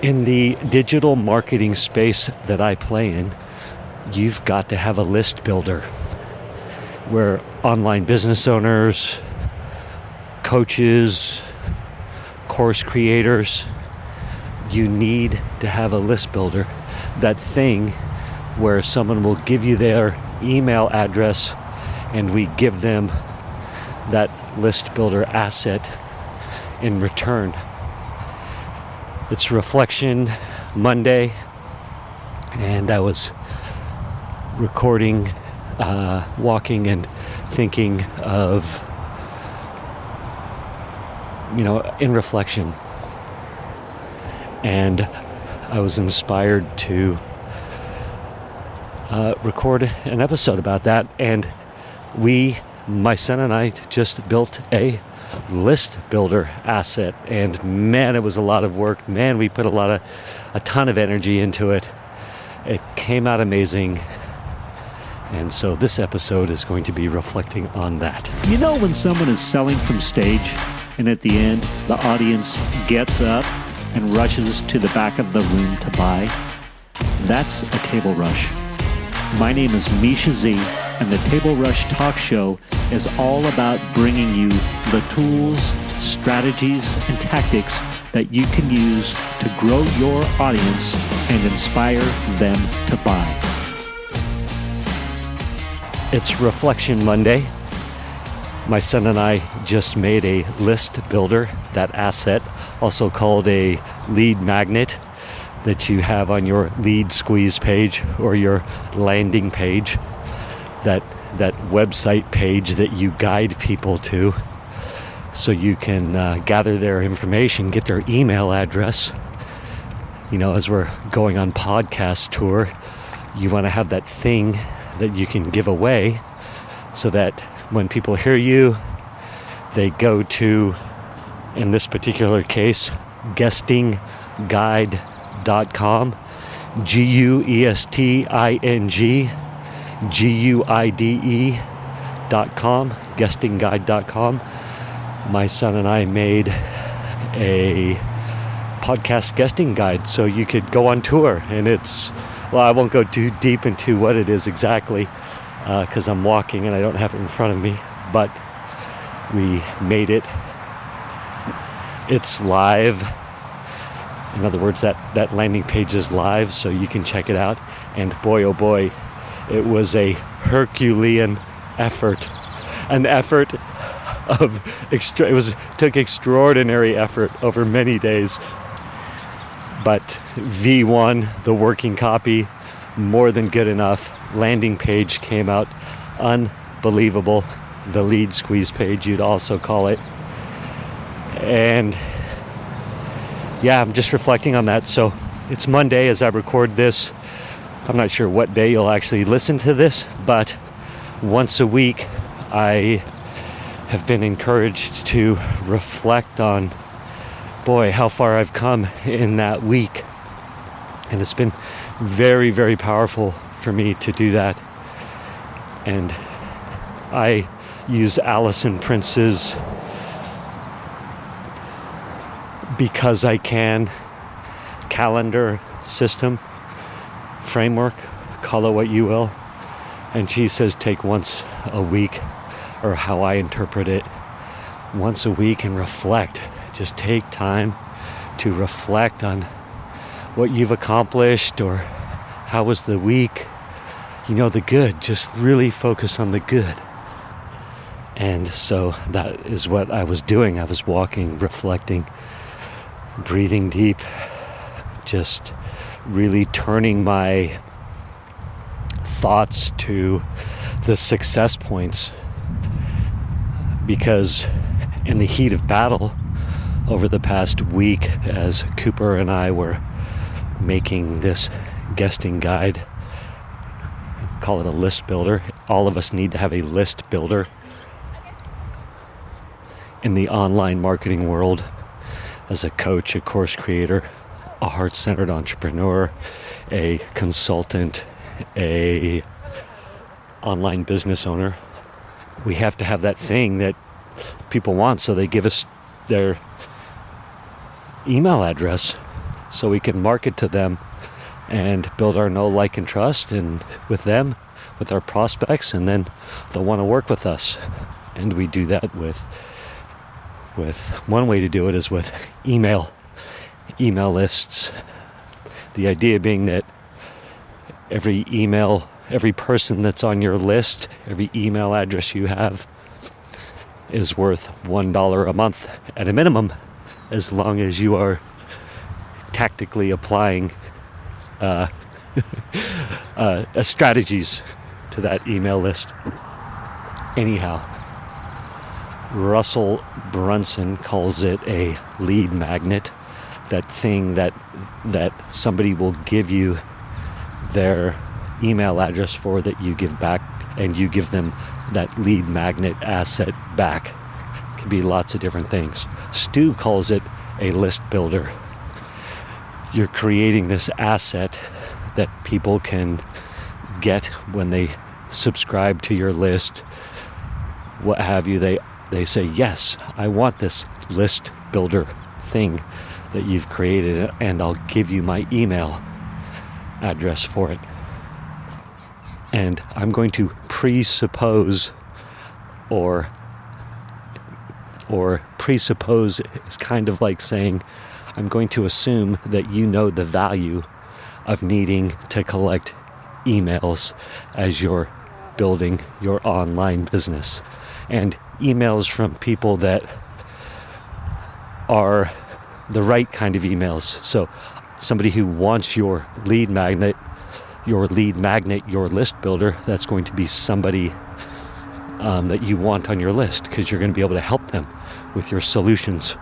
In the digital marketing space that I play in, you've got to have a list builder where online business owners, coaches, course creators, you need to have a list builder. That thing where someone will give you their email address and we give them that list builder asset in return. It's Reflection Monday, and I was recording, walking and thinking of, in reflection. And I was inspired to record an episode about that. And my son and I just built a list builder asset, and man, it was a lot of work. Man, we put a ton of energy into it. It came out amazing. And so this episode is going to be reflecting on that. You know when someone is selling from stage and at the end the audience gets up and rushes to the back of the room to buy? That's a table rush. My name is Mischa Z, and the Table Rush Talk Show is all about bringing you the tools, strategies, and tactics that you can use to grow your audience and inspire them to buy. It's Reflection Monday. My son and I just made a list builder, that asset, also called a lead magnet, that you have on your lead squeeze page or your landing page, that website page that you guide people to so you can gather their information, get their email address. As we're going on podcast tour, you want to have that thing that you can give away so that when people hear you, they go to, in this particular case, guestingguide.com, guestingguide.com, guestingguide.com. My son and I made a podcast guesting guide so you could go on tour, and I won't go too deep into what it is exactly because I'm walking and I don't have it in front of me, but we made it. It's live. In other words, that landing page is live, so you can check it out. And boy, oh boy, it was a Herculean effort. An effort took extraordinary effort over many days. But V1, the working copy, more than good enough. Landing page came out unbelievable. The lead squeeze page, you'd also call it. And yeah, I'm just reflecting on that. So it's Monday as I record this. I'm not sure what day you'll actually listen to this, but once a week I have been encouraged to reflect on, boy, how far I've come in that week. And it's been very, very powerful for me to do that. And I use Allison Prince's Because I Can calendar system, framework, call it what you will. And she says take once a week, or how I interpret it, once a week, and reflect. Just take time to reflect on what you've accomplished or how was the week. The good. Just really focus on the good. And so that is what I was doing. I was walking, reflecting, breathing deep, just really turning my thoughts to the success points. Because in the heat of battle over the past week, as Cooper and I were making this guesting guide, call it a list builder. All of us need to have a list builder in the online marketing world, as a coach, a course creator, a heart-centered entrepreneur, a consultant, a online business owner. We have to have that thing that people want, so they give us their email address so we can market to them and build our know, like, and trust and with them, with our prospects, and then they'll want to work with us. And we do that with one way to do it is with email lists. The idea being that every person that's on your list, every email address you have is worth $1 a month at a minimum, as long as you are tactically applying strategies to that email list. Anyhow, Russell Brunson calls it a lead magnet, that thing that somebody will give you their email address for, that you give back, and you give them that lead magnet asset back. It can be lots of different things. Stu calls it a list builder. You're creating this asset that people can get when they subscribe to your list, what have you. They say, yes, I want this list builder thing that you've created, and I'll give you my email address for it. And I'm going to presuppose, or presuppose is kind of like saying, I'm going to assume that you know the value of needing to collect emails as you're building your online business. And emails from people that are the right kind of emails. So somebody who wants your lead magnet, your list builder, that's going to be somebody that you want on your list, because you're going to be able to help them with your solutions.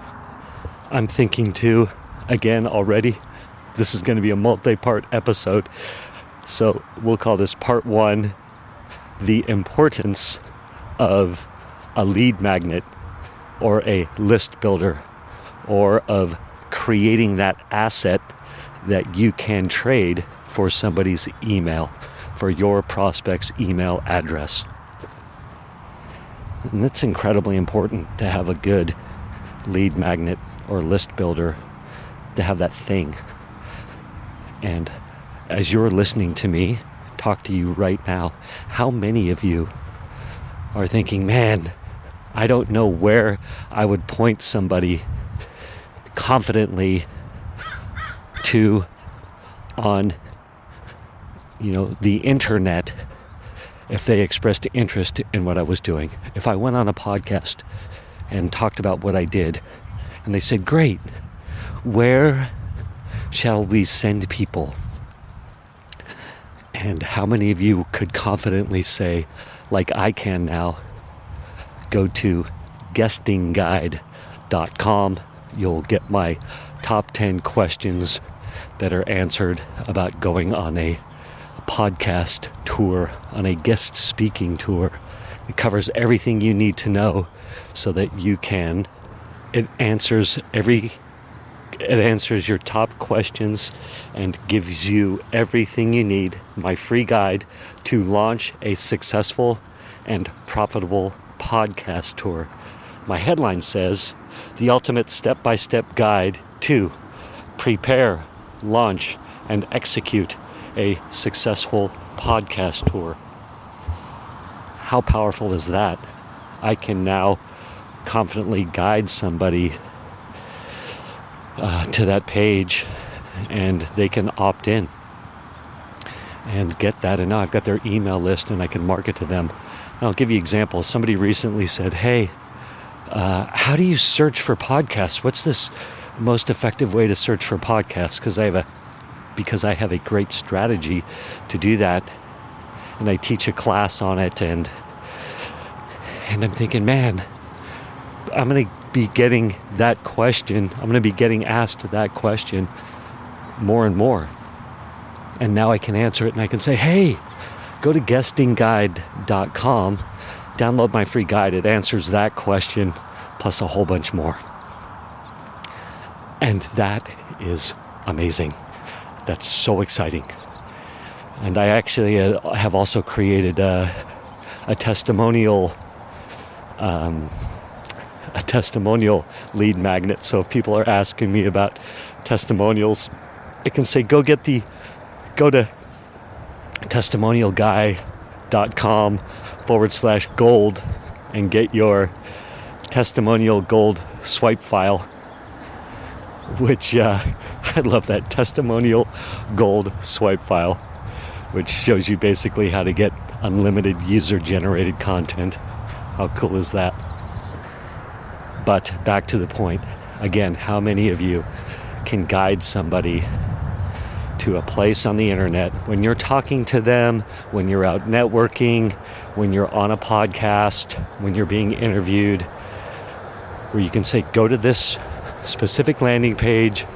I'm thinking too, again already, this is going to be a multi-part episode. So we'll call this part 1, the importance of a lead magnet or a list builder, or of creating that asset that you can trade for somebody's email, for your prospect's email address. And it's incredibly important to have a good lead magnet or list builder, to have that thing. And as you're listening to me talk to you right now, how many of you are thinking, man, I don't know where I would point somebody confidently to on, the internet if they expressed interest in what I was doing. If I went on a podcast and talked about what I did, and they said, great, where shall we send people? And how many of you could confidently say, like I can now, go to guestingguide.com. You'll get my top 10 questions that are answered about going on a podcast tour, on a guest speaking tour. It covers everything you need to know so that you can, it answers your top questions and gives you everything you need, my free guide to launch a successful and profitable podcast tour. My headline says, the ultimate step-by-step guide to prepare, launch, and execute a successful podcast tour. How powerful is that? I can now confidently guide somebody to that page, and they can opt in and get that. And now I've got their email list, and I can market to them. And I'll give you examples. Somebody recently said, hey, how do you search for podcasts? What's this most effective way to search for podcasts? Because I have a great strategy to do that, and I teach a class on it, and I'm thinking, man, I'm going to be getting that question. I'm going to be getting asked that question more and more. And now I can answer it, and I can say, hey, go to guestingguide.com, download my free guide. It answers that question plus a whole bunch more. And that is amazing. That's so exciting. And I actually have also created a testimonial a testimonial lead magnet. So if people are asking me about testimonials, I can say, go to testimonialguy.com/gold and get your testimonial gold swipe file, which I love that testimonial gold swipe file, which shows you basically how to get unlimited user-generated content. How cool is that? But back to the point. Again, how many of you can guide somebody to a place on the internet when you're talking to them, when you're out networking, when you're on a podcast, when you're being interviewed, where you can say, go to this specific landing page,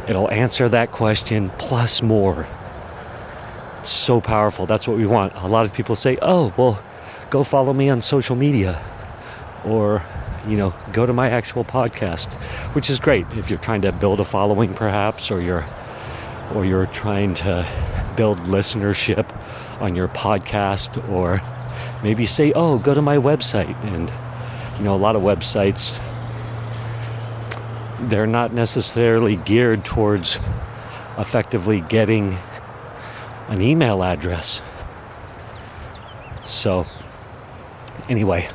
it'll answer that question plus more. It's so powerful. That's what we want. A lot of people say, oh, well, go follow me on social media, or go to my actual podcast, which is great if you're trying to build a following perhaps, or you're trying to build listenership on your podcast, or maybe say, oh, go to my website. And a lot of websites, they're not necessarily geared towards effectively getting an email address. So anyway,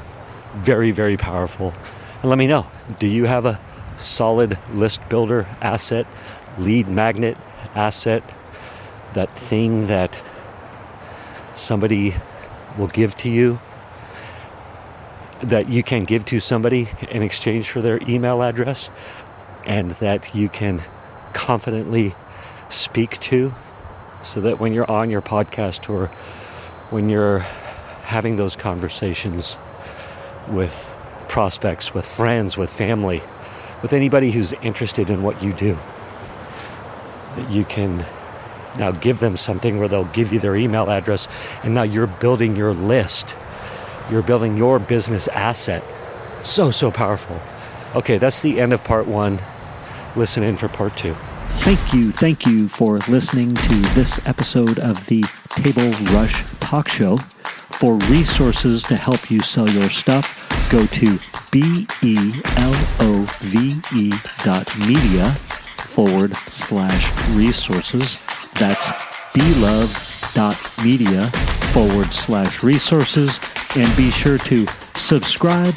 very, very powerful. And let me know, do you have a solid list builder asset, lead magnet asset, that thing that somebody will give to you, that you can give to somebody in exchange for their email address, and that you can confidently speak to, so that when you're on your podcast or when you're having those conversations with prospects, with friends, with family, with anybody who's interested in what you do, that you can now give them something where they'll give you their email address, and now you're building your list. You're building your business asset. So powerful. Okay, that's the end of part 1. Listen in for part 2. Thank you for listening to this episode of the Table Rush Talk Show. For resources to help you sell your stuff, go to belove.media/resources. That's belove.media/resources. And be sure to subscribe,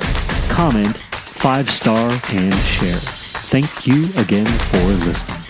comment, 5-star, and share. Thank you again for listening.